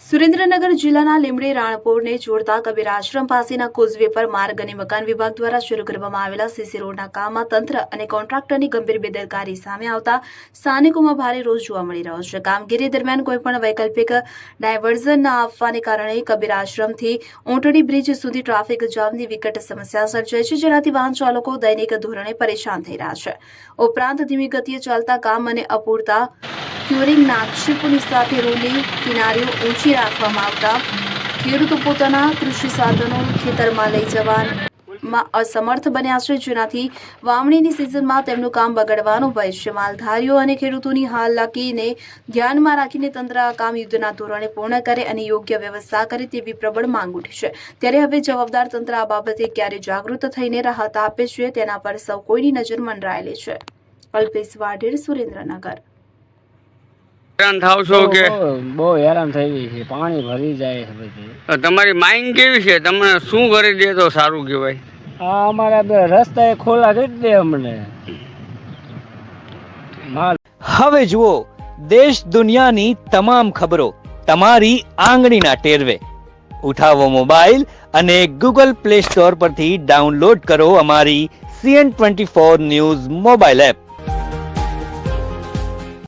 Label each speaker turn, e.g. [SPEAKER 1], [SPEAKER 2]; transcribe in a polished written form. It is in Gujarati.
[SPEAKER 1] સુરેન્દ્રનગર જિલ્લાના લીંબડી રાણપુરને જોડતા કબીર આશ્રમ પાસેના કોઝવે પર માર્ગ અને મકાન વિભાગ દ્વારા શરૂ કરવામાં આવેલા સીસી રોડના કામમાં તંત્ર અને કોન્ટ્રાક્ટરની ગંભીર બેદરકારી સામે આવતા સ્થાનિકોમાં ભારે રોષ જોવા મળી રહ્યો છે। કામગીરી દરમિયાન કોઈપણ વૈકલ્પિક ડાયવર્ઝન ન આપવાને કારણે કબીર આશ્રમથી ઊંટડી બ્રિજ સુધી ટ્રાફિક જામની વિકટ સમસ્યા સર્જાઈ છે, જેનાથી વાહન ચાલકો દૈનિક ધોરણે પરેશાન થઈ રહ્યા છે। ઉપરાંત ધીમી ગતિએ ચાલતા કામ અને અપૂરતા ક્યુરિંગના આક્ષેપોની સાથે રોડની કિનારીઓ ઊંચી રાખવામાં આવતા ખેડૂતો પોતાના કૃષિ સાધનો ખેતરમાં લઈ જવામાં અસમર્થ બન્યા છે, જેનાથી વાવણીની સિઝનમાં તેમનું કામ બગડવાનો ભય છે। માલધારીઓ અને ખેડૂતોની હાલાકીને ધ્યાનમાં રાખીને તંત્ર આ કામ યુદ્ધના ધોરણે પૂર્ણ કરે અને યોગ્ય વ્યવસ્થા કરે તેવી પ્રબળ માંગ ઉઠી છે। ત્યારે હવે જવાબદાર તંત્ર આ બાબતે ક્યારે જાગૃત થઈને રાહત આપે છે તેના પર સૌ કોઈની નજર મંડરાયેલી છે। અલ્પેશ વાઢેર, સુરેન્દ્રનગર।
[SPEAKER 2] હેરાન થાવ છો કે
[SPEAKER 3] બહુ હેરાન થઈ ગઈ છે, પાણી ભરી જાય છે બધી।
[SPEAKER 2] તમારી માંગ કેવી છે? તમને શું કરી દે તો સારું કહેવાય?
[SPEAKER 3] આ અમારા બે રસ્તા ખોલા કરી દે અમને।
[SPEAKER 4] હવે જુઓ દેશ દુનિયાની તમામ ખબરો તમારી આંગળીના ટેરવે। ઉઠાવો મોબાઈલ અને ગૂગલ પ્લે સ્ટોર પરથી ડાઉનલોડ કરો અમારી CN24 ન્યૂઝ મોબાઈલ એપ।